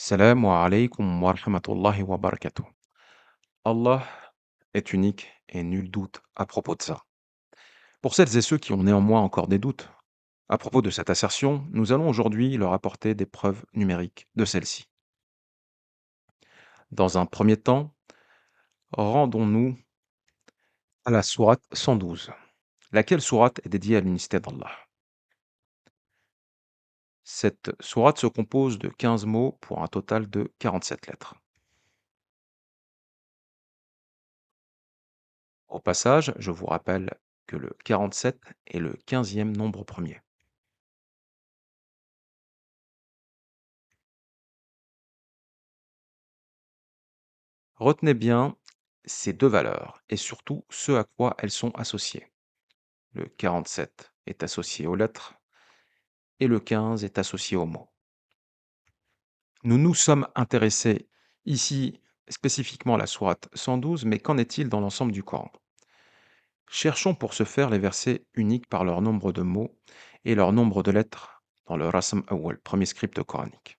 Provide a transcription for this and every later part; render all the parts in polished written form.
Salam alaikum wa rahmatullahi wa barakatuh. Allah est unique et nul doute à propos de ça. Pour celles et ceux qui ont néanmoins encore des doutes à propos de cette assertion, nous allons aujourd'hui leur apporter des preuves numériques de celle-ci. Dans un premier temps, rendons-nous à la sourate 112, laquelle sourate est dédiée à l'unicité d'Allah. Cette sourate se compose de 15 mots pour un total de 47 lettres. Au passage, je vous rappelle que le 47 est le 15e nombre premier. Retenez bien ces deux valeurs et surtout ce à quoi elles sont associées. Le 47 est associé aux lettres et le 15 est associé aux mots. Nous nous sommes intéressés ici spécifiquement à la sourate 112, mais qu'en est-il dans l'ensemble du Coran? Cherchons pour ce faire les versets uniques par leur nombre de mots et leur nombre de lettres dans le Rasm Awwal, premier script coranique.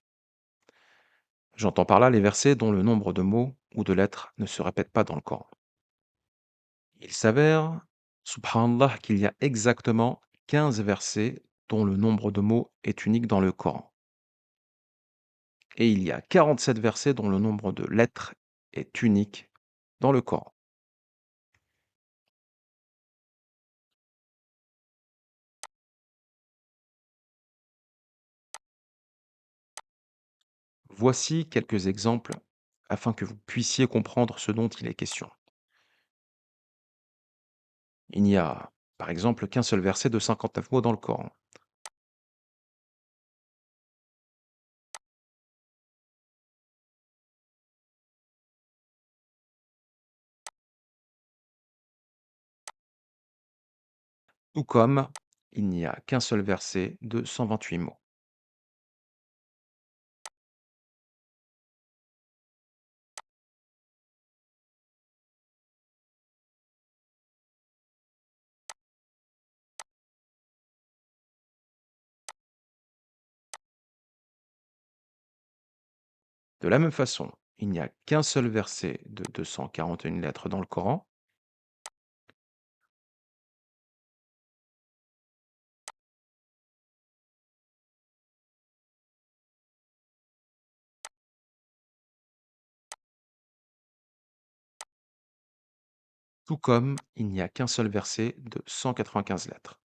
J'entends par là les versets dont le nombre de mots ou de lettres ne se répète pas dans le Coran. Il s'avère, subhanallah, qu'il y a exactement 15 versets dont le nombre de mots est unique dans le Coran. Et il y a 47 versets dont le nombre de lettres est unique dans le Coran. Voici quelques exemples afin que vous puissiez comprendre ce dont il est question. Il n'y a, par exemple, qu'un seul verset de 59 mots dans le Coran. Tout comme il n'y a qu'un seul verset de 128 mots. De la même façon, il n'y a qu'un seul verset de 241 lettres dans le Coran. Tout comme il n'y a qu'un seul verset de 195 lettres.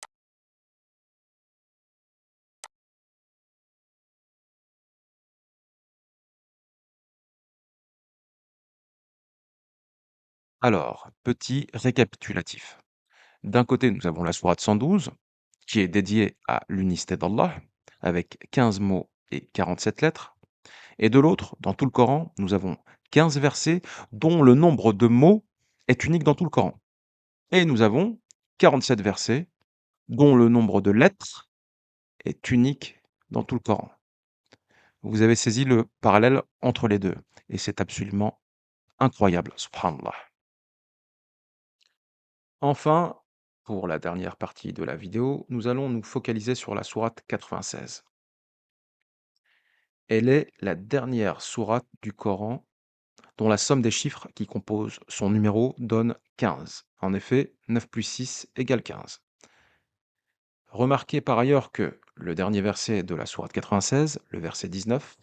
Alors, petit récapitulatif. D'un côté, nous avons la sourate 112, qui est dédiée à l'unicité d'Allah, avec 15 mots et 47 lettres. Et de l'autre, dans tout le Coran, nous avons 15 versets dont le nombre de mots est unique dans tout le Coran. Et nous avons 47 versets dont le nombre de lettres est unique dans tout le Coran. Vous avez saisi le parallèle entre les deux. Et c'est absolument incroyable, subhanallah. Enfin, pour la dernière partie de la vidéo, nous allons nous focaliser sur la sourate 96. Elle est la dernière sourate du Coran dont la somme des chiffres qui composent son numéro donne 15. En effet, 9 plus 6 égale 15. Remarquez par ailleurs que le dernier verset de la sourate 96, le verset 19,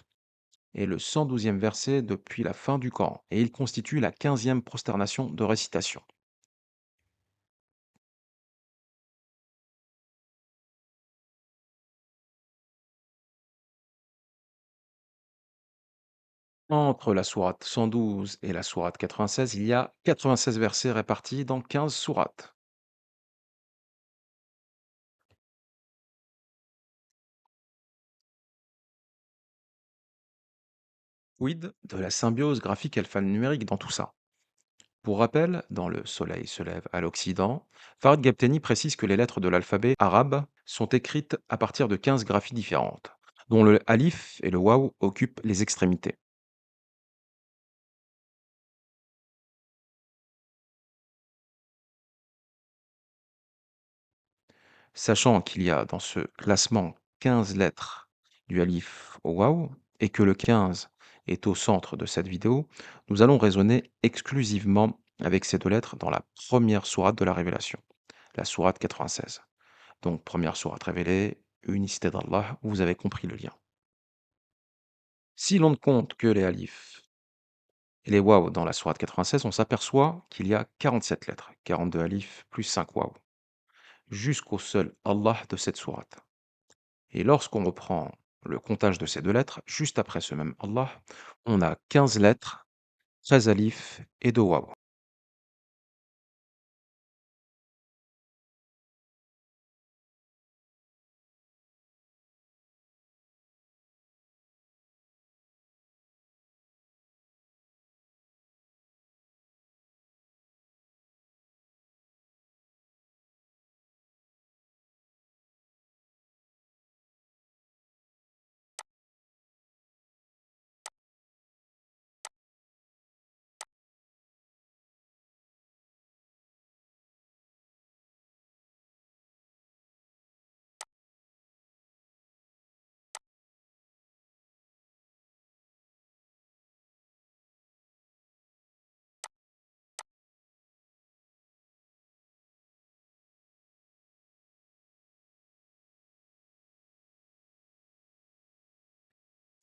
est le 112e verset depuis la fin du Coran, et il constitue la 15e prosternation de récitation. Entre la sourate 112 et la sourate 96, il y a 96 versets répartis dans 15 sourates. Quid de la symbiose graphique alphanumérique dans tout ça? Pour rappel, dans Le Soleil se lève à l'Occident, Farid Gapteni précise que les lettres de l'alphabet arabe sont écrites à partir de 15 graphies différentes, dont le alif et le waw occupent les extrémités. Sachant qu'il y a dans ce classement 15 lettres du alif au waw, et que le 15 est au centre de cette vidéo, nous allons raisonner exclusivement avec ces deux lettres dans la première sourate de la Révélation, la sourate 96. Donc, première sourate révélée, unicité d'Allah, vous avez compris le lien. Si l'on ne compte que les alifs et les waouh dans la sourate 96, on s'aperçoit qu'il y a 47 lettres, 42 alifs plus 5 waouh, jusqu'au seul Allah de cette sourate. Et lorsqu'on reprend le comptage de ces deux lettres, juste après ce même Allah, on a 15 lettres, 13 alifs et 2 waouh.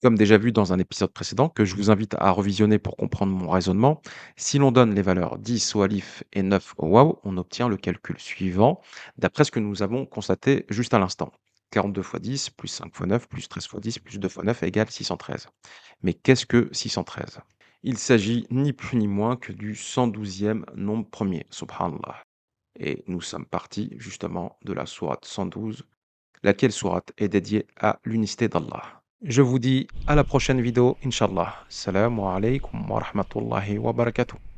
Comme déjà vu dans un épisode précédent, que je vous invite à revisionner pour comprendre mon raisonnement, si l'on donne les valeurs 10 au alif et 9 au waouh, on obtient le calcul suivant, d'après ce que nous avons constaté juste à l'instant. 42 fois 10, plus 5 fois 9, plus 13 fois 10, plus 2 fois 9 égale 613. Mais qu'est-ce que 613? Il s'agit ni plus ni moins que du 112e nombre premier, subhanallah. Et nous sommes partis justement de la sourate 112, laquelle sourate est dédiée à l'unicité d'Allah. Je vous dis à la prochaine vidéo, Inch'Allah. Salam wa alaykum wa rahmatullahi wa barakatuh.